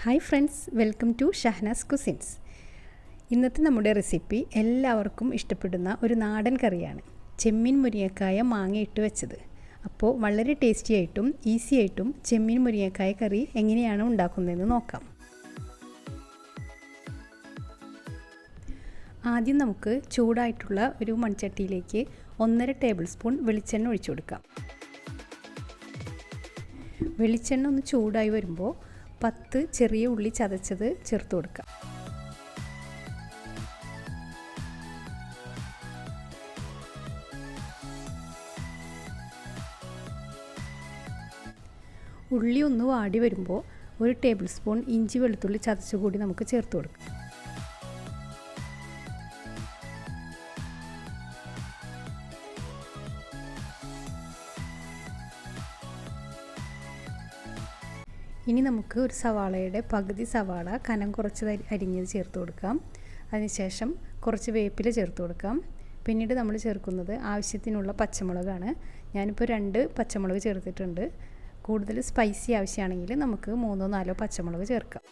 Hi friends, welcome to Shahnaz cuisines. ഇന്നത്തെ നമ്മുടെ recipe എല്ലാവർക്കും ഇഷ്ടപ്പെടുന്ന ഒരു നാടൻ കറിയാണ് ചെമ്മീൻ മുരിങ്ങക്കായ മാങ്ങ ഇട്ട് വെച്ചത്. അപ്പോൾ വളരെ ടേസ്റ്റി ആയിട്ടും ഈസി ആയിട്ടും ചെമ്മീൻ മുരിങ്ങക്കായ കറി എങ്ങനെയാണ് ഉണ്ടാക്കുന്നതെന്ന് നോക്കാം. ആദ്യം നമുക്ക് ചൂടായിട്ടുള്ള ഒരു മൺചട്ടിയിലേക്ക് 1.5 ടേബിൾ സ്പൂൺ വെളിച്ചെണ്ണ ഒഴിച്ചു കൊടുക്കാം. വെളിച്ചെണ്ണ ഒന്ന് ചൂടായി വരുമ്പോൾ 10 ചെറിയ ഉള്ളി ചതച്ചത് ചേർത്ത് കൊടുക്കാം. ഉള്ളി ഒന്ന് വാടി വരുമ്പോൾ 1 ടേബിൾ സ്പൂൺ ഇഞ്ചി വെളുത്തുള്ളി ചതച്ചുകൂടി നമുക്ക് ചേർത്ത് കൊടുക്കാം. ഇനി നമുക്ക് ഒരു സവാളയുടെ പകുതി സവാള കനം കുറച്ച് അരിഞ്ഞത് ചേർത്ത് കൊടുക്കാം. അതിനുശേഷം കുറച്ച് വേപ്പില ചേർത്ത് കൊടുക്കാം. പിന്നീട് നമ്മൾ ചേർക്കുന്നത് ആവശ്യത്തിനുള്ള പച്ചമുളകാണ്. ഞാനിപ്പോൾ 2 പച്ചമുളക് ചേർത്തിട്ടുണ്ട്. കൂടുതൽ സ്പൈസി ആവശ്യമാണെങ്കിൽ നമുക്ക് 3-4 പച്ചമുളക് ചേർക്കാം.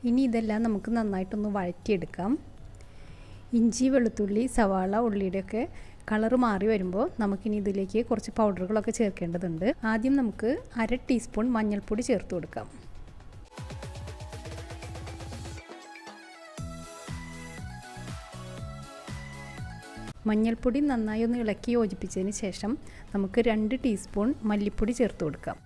ഇനി ഇതെല്ലാം നമുക്ക് നന്നായിട്ടൊന്ന് വഴറ്റിയെടുക്കാം. ഇഞ്ചി വെളുത്തുള്ളി സവാള ഉള്ളിയുടെയൊക്കെ കളറ് മാറി വരുമ്പോൾ നമുക്കിനി ഇതിലേക്ക് കുറച്ച് പൗഡറുകളൊക്കെ ചേർക്കേണ്ടതുണ്ട്. ആദ്യം നമുക്ക് 1/2 ടീസ്പൂൺ മഞ്ഞൾപ്പൊടി ചേർത്ത് കൊടുക്കാം. മഞ്ഞൾപ്പൊടി നന്നായി ഒന്ന് ഇളക്കി യോജിപ്പിച്ചതിന് ശേഷം നമുക്ക് 2 ടീസ്പൂൺ മല്ലിപ്പൊടി ചേർത്ത് കൊടുക്കാം.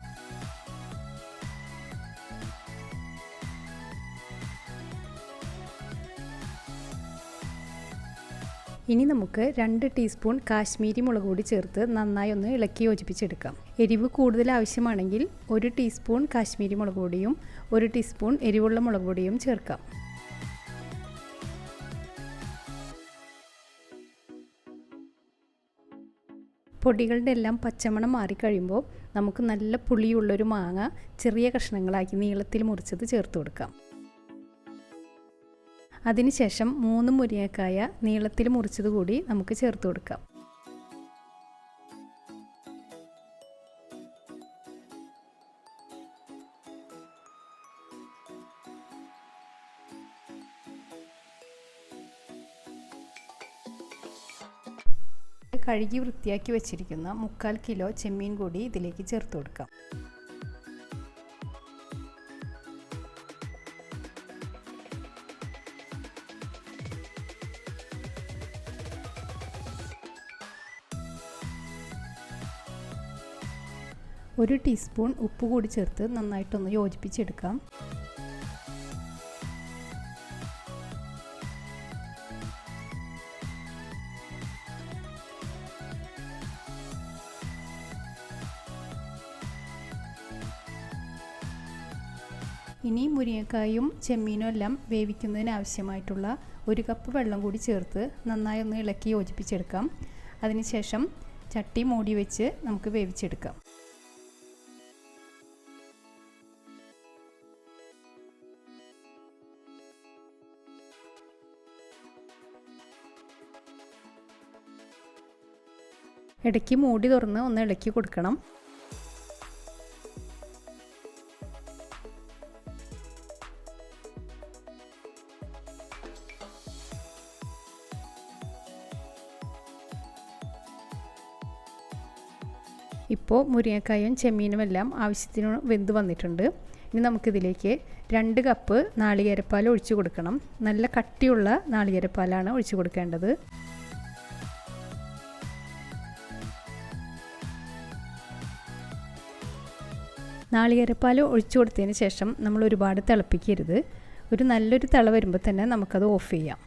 ഇനി നമുക്ക് 2 ടീസ്പൂൺ കാശ്മീരി മുളക് പൊടി ചേർത്ത് നന്നായി ഒന്ന് ഇളക്കി യോജിപ്പിച്ചെടുക്കാം. എരിവ് കൂടുതൽ ആവശ്യമാണെങ്കിൽ 1 ടീസ്പൂൺ കാശ്മീരി മുളക് പൊടിയും 1 ടീസ്പൂൺ എരിവുള്ള മുളക് പൊടിയും ചേർക്കാം. പൊടികളുടെ എല്ലാം പച്ചമണം മാറിക്കഴിയുമ്പോൾ നമുക്ക് നല്ല പുളിയുള്ളൊരു മാങ്ങ ചെറിയ കഷ്ണങ്ങളാക്കി നീളത്തിൽ മുറിച്ചത് ചേർത്ത് കൊടുക്കാം. അതിനുശേഷം 3 മുരിങ്ങക്കായ നീളത്തിൽ മുറിച്ചത് കൂടി നമുക്ക് ചേർത്ത് കൊടുക്കാം. കഴുകി വൃത്തിയാക്കി വെച്ചിരിക്കുന്ന 3/4 കിലോ ചെമ്മീൻ കൂടി ഇതിലേക്ക് ചേർത്ത് കൊടുക്കാം. ഒരു ടീസ്പൂൺ ഉപ്പ് കൂടി ചേർത്ത് നന്നായിട്ടൊന്ന് യോജിപ്പിച്ചെടുക്കാം. ഇനി മുരിങ്ങക്കായും ചെമ്മീനും എല്ലാം വേവിക്കുന്നതിന് ആവശ്യമായിട്ടുള്ള 1 കപ്പ് വെള്ളം കൂടി ചേർത്ത് നന്നായി ഒന്ന് ഇളക്കി യോജിപ്പിച്ചെടുക്കാം. അതിനുശേഷം ചട്ടി മൂടി വെച്ച് നമുക്ക് വേവിച്ചെടുക്കാം. ഇടയ്ക്ക് മൂടി തുറന്ന് ഒന്ന് ഇളക്കി കൊടുക്കണം. ഇപ്പോൾ മുരിങ്ങക്കായും ചെമ്മീനും എല്ലാം ആവശ്യത്തിന് വെന്ത് വന്നിട്ടുണ്ട്. ഇനി നമുക്കിതിലേക്ക് 2 കപ്പ് നാളികേരപ്പാൽ ഒഴിച്ചു കൊടുക്കണം. നല്ല കട്ടിയുള്ള നാളികേരപ്പാലാണ് ഒഴിച്ചു കൊടുക്കേണ്ടത്. നാളികേരപ്പാൽ ഒഴിച്ചു കൊടുത്തതിന് ശേഷം നമ്മൾ ഒരുപാട് തിളപ്പിക്കരുത്. ഒരു നല്ലൊരു തിള വരുമ്പോൾ തന്നെ നമുക്കത് ഓഫ് ചെയ്യാം.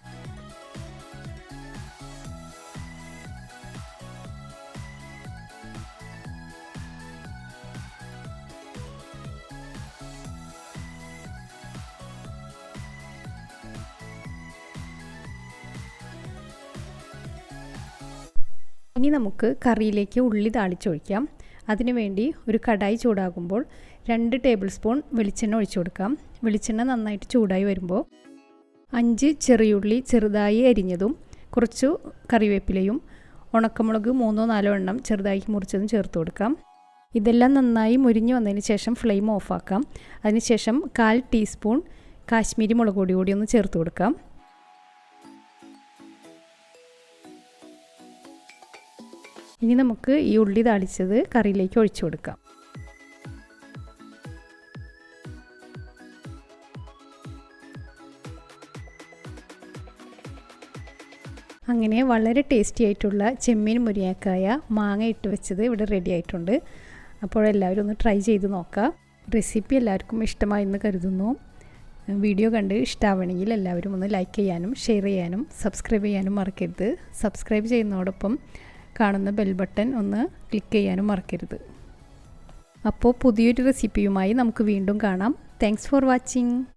ഇനി നമുക്ക് കറിയിലേക്ക് ഉള്ളി താളിച്ചൊഴിക്കാം. അതിനുവേണ്ടി ഒരു കടായി ചൂടാകുമ്പോൾ 2 ടേബിൾ സ്പൂൺ വെളിച്ചെണ്ണ ഒഴിച്ചു കൊടുക്കാം. വെളിച്ചെണ്ണ നന്നായിട്ട് ചൂടായി വരുമ്പോൾ 5 ചെറിയുള്ളി ചെറുതായി അരിഞ്ഞതും കുറച്ച് കറിവേപ്പിലയും ഉണക്കമുളക് 3-4 എണ്ണം ചെറുതായി മുറിച്ചതും ചേർത്ത് കൊടുക്കാം. ഇതെല്ലാം നന്നായി മുരിഞ്ഞ് വന്നതിന് ശേഷം ഫ്ലെയിം ഓഫാക്കാം. അതിനുശേഷം 1/4 ടീസ്പൂൺ കാശ്മീരി മുളക് പൊടി കൂടി ഒന്ന് ചേർത്ത് കൊടുക്കാം. ഇനി നമുക്ക് ഈ ഉള്ളി താളിച്ചത് കറിയിലേക്ക് ഒഴിച്ചു കൊടുക്കാം. അങ്ങനെ വളരെ ടേസ്റ്റി ആയിട്ടുള്ള ചെമ്മീൻ മുരിങ്ങക്കായ മാങ്ങ ഇട്ട് വെച്ചത് ഇവിടെ റെഡി ആയിട്ടുണ്ട്. അപ്പോൾ എല്ലാവരും ഒന്ന് ട്രൈ ചെയ്ത് നോക്കുക. റെസിപ്പി എല്ലാവർക്കും ഇഷ്ടമായെന്ന് കരുതുന്നു. വീഡിയോ കണ്ട് ഇഷ്ടമാവണമെങ്കിൽ എല്ലാവരും ഒന്ന് ലൈക്ക് ചെയ്യാനും ഷെയർ ചെയ്യാനും സബ്സ്ക്രൈബ് ചെയ്യാനും മറക്കരുത്. സബ്സ്ക്രൈബ് ചെയ്യുന്നതോടൊപ്പം കാണുന്ന ബെൽ ബട്ടൺ ഒന്ന് ക്ലിക്ക് ചെയ്യാനും മറക്കരുത്. അപ്പോൾ പുതിയൊരു റെസിപ്പിയുമായി നമുക്ക് വീണ്ടും കാണാം. Thanks for watching.